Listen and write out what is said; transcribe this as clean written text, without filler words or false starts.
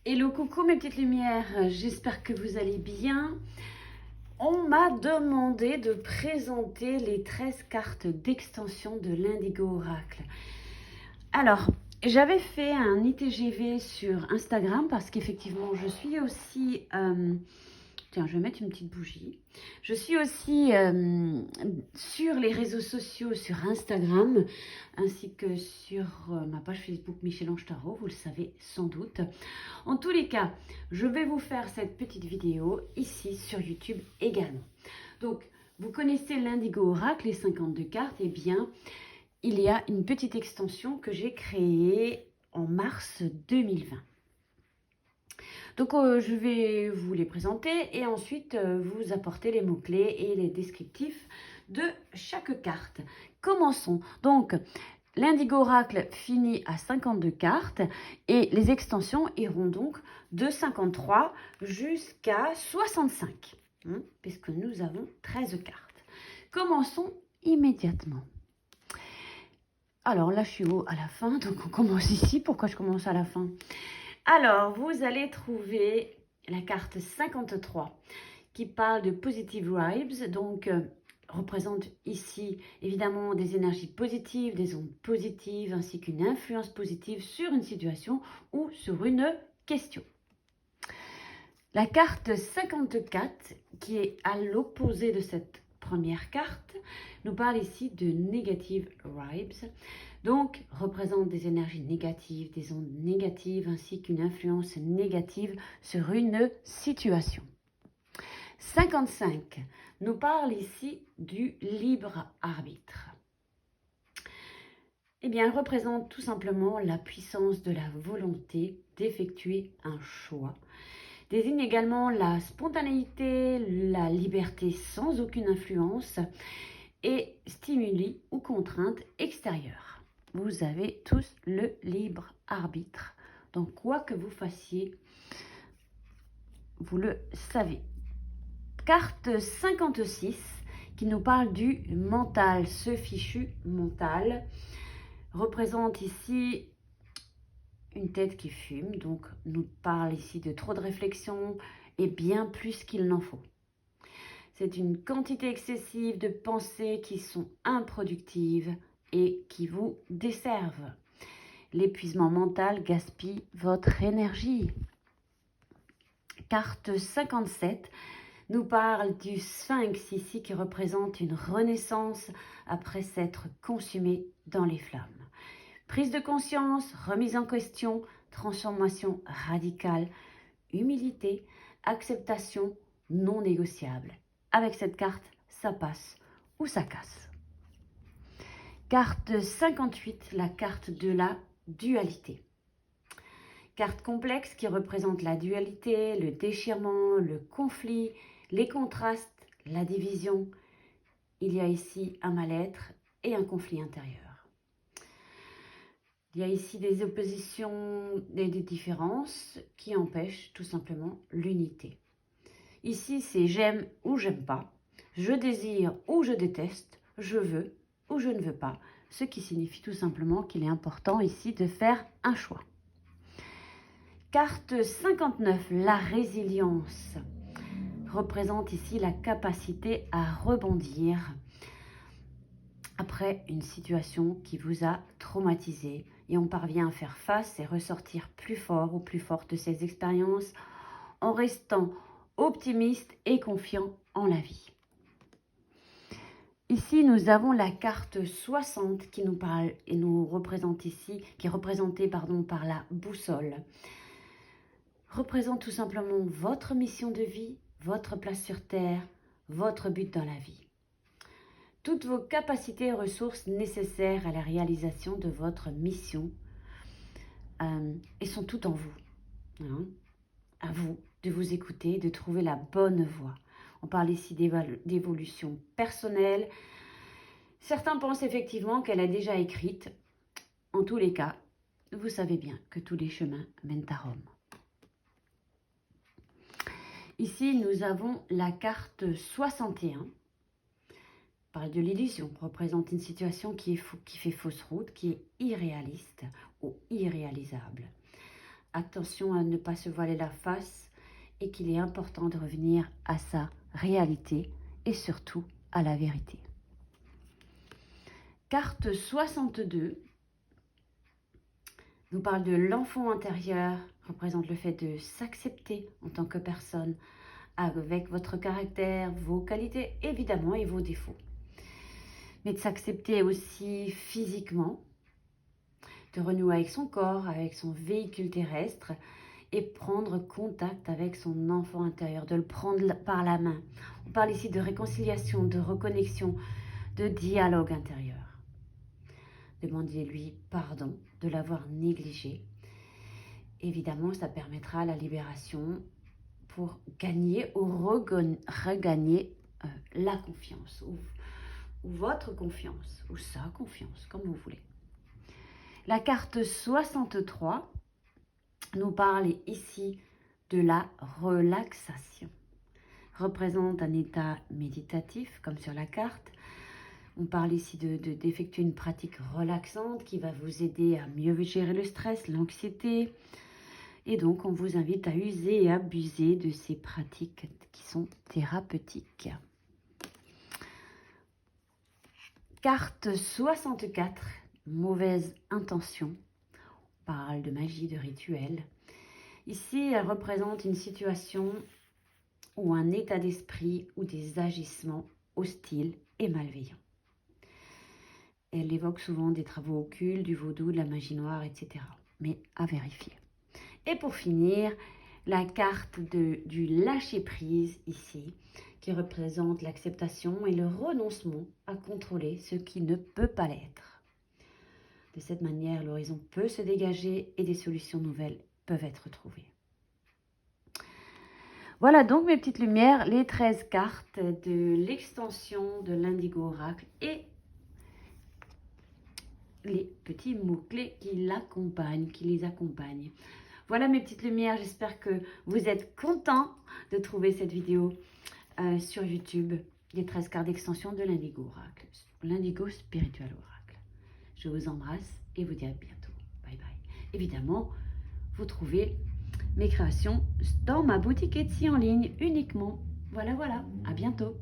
Hello, coucou mes petites lumières, j'espère que vous allez bien. On m'a demandé de présenter les 13 cartes d'extension de l'Indigo Oracle. Alors, j'avais fait un ITGV sur Instagram parce qu'effectivement, je suis aussi... tiens, je vais mettre une petite bougie. Je suis aussi sur les réseaux sociaux, sur Instagram, ainsi que sur ma page Facebook Michel-Ange Tarot, vous le savez sans doute. En tous les cas, je vais vous faire cette petite vidéo ici sur YouTube également. Donc, vous connaissez l'Indigo Oracle, les 52 cartes, et bien, il y a une petite extension que j'ai créée en mars 2020. Donc, je vais vous les présenter et ensuite vous apporter les mots-clés et les descriptifs de chaque carte. Commençons. Donc, l'Indigo Oracle finit à 52 cartes et les extensions iront donc de 53 jusqu'à 65, puisque nous avons 13 cartes. Commençons immédiatement. Alors là, je suis à la fin, donc on commence ici. Pourquoi je commence à la fin? Alors, vous allez trouver la carte 53 qui parle de Positive Vibes, donc représente ici évidemment des énergies positives, des ondes positives, ainsi qu'une influence positive sur une situation ou sur une question. La carte 54, qui est à l'opposé de cette première carte, nous parle ici de Negative Vibes, donc représente des énergies négatives, des ondes négatives, ainsi qu'une influence négative sur une situation. 55 nous parle ici du libre arbitre. Eh bien, elle représente tout simplement la puissance de la volonté d'effectuer un choix. Désigne également la spontanéité, la liberté sans aucune influence et stimuli ou contraintes extérieures. Vous avez tous le libre arbitre. Donc, quoi que vous fassiez, vous le savez. Carte 56 qui nous parle du mental, ce fichu mental représente ici une tête qui fume, donc nous parle ici de trop de réflexion et bien plus qu'il n'en faut. C'est une quantité excessive de pensées qui sont improductives et qui vous desservent. L'épuisement mental gaspille votre énergie. Carte 57 nous parle du sphinx ici qui représente une renaissance après s'être consumé dans les flammes. Prise de conscience, remise en question, transformation radicale, humilité, acceptation non négociable. Avec cette carte, ça passe ou ça casse. Carte 58, la carte de la dualité. Carte complexe qui représente la dualité, le déchirement, le conflit, les contrastes, la division. Il y a ici un mal-être et un conflit intérieur. Il y a ici des oppositions et des différences qui empêchent tout simplement l'unité. Ici, c'est j'aime ou j'aime pas, je désire ou je déteste, je veux ou je ne veux pas, ce qui signifie tout simplement qu'il est important ici de faire un choix. Carte 59, la résilience, représente ici la capacité à rebondir après une situation qui vous a traumatisé et on parvient à faire face et ressortir plus fort ou plus forte de ces expériences en restant optimiste et confiant en la vie. Ici, nous avons la carte 60 qui nous parle et nous représente ici, qui est représentée par la boussole. Représente tout simplement votre mission de vie, votre place sur Terre, votre but dans la vie. Toutes vos capacités et ressources nécessaires à la réalisation de votre mission et sont toutes en vous. À vous de vous écouter, de trouver la bonne voie. On parle ici d'évolution personnelle. Certains pensent effectivement qu'elle est déjà écrite. En tous les cas, vous savez bien que tous les chemins mènent à Rome. Ici, nous avons la carte 61. Parle de l'illusion, représente une situation qui fait fausse route, qui est irréaliste ou irréalisable. attention à ne pas se voiler la face et qu'il est important de revenir à sa réalité et surtout à la vérité. Carte 62 nous parle de l'enfant intérieur, représente le fait de s'accepter en tant que personne, avec votre caractère, vos qualités évidemment et vos défauts. Mais de s'accepter aussi physiquement, de renouer avec son corps, avec son véhicule terrestre et prendre contact avec son enfant intérieur, de le prendre par la main. On parle ici de réconciliation, de reconnexion, de dialogue intérieur. Demandez-lui pardon de l'avoir négligé. Évidemment, ça permettra la libération pour gagner ou regagner la confiance, ou votre confiance, ou sa confiance, comme vous voulez. La carte 63 nous parle ici de la relaxation. Représente un état méditatif, comme sur la carte. On parle ici d'effectuer une pratique relaxante qui va vous aider à mieux gérer le stress, l'anxiété. Et donc, on vous invite à user et abuser de ces pratiques qui sont thérapeutiques. Carte 64, mauvaise intention. On parle de magie, de rituel. Ici, elle représente une situation ou un état d'esprit ou des agissements hostiles et malveillants. Elle évoque souvent des travaux occultes, du vaudou, de la magie noire, etc. Mais à vérifier. Et pour finir, la carte du lâcher-prise ici, qui représente l'acceptation et le renoncement à contrôler ce qui ne peut pas l'être. De cette manière, l'horizon peut se dégager et des solutions nouvelles peuvent être trouvées. Voilà donc mes petites lumières, les 13 cartes de l'extension de l'Indigo Oracle et les petits mots-clés qui l'accompagnent, qui les accompagnent. Voilà mes petites lumières, j'espère que vous êtes contents de trouver cette vidéo sur YouTube, les 13 cartes d'extension de l'Indigo Oracle, l'Indigo Spiritual Oracle. Je vous embrasse et vous dis à bientôt. Bye bye. Évidemment, vous trouvez mes créations dans ma boutique Etsy en ligne uniquement. Voilà, à bientôt.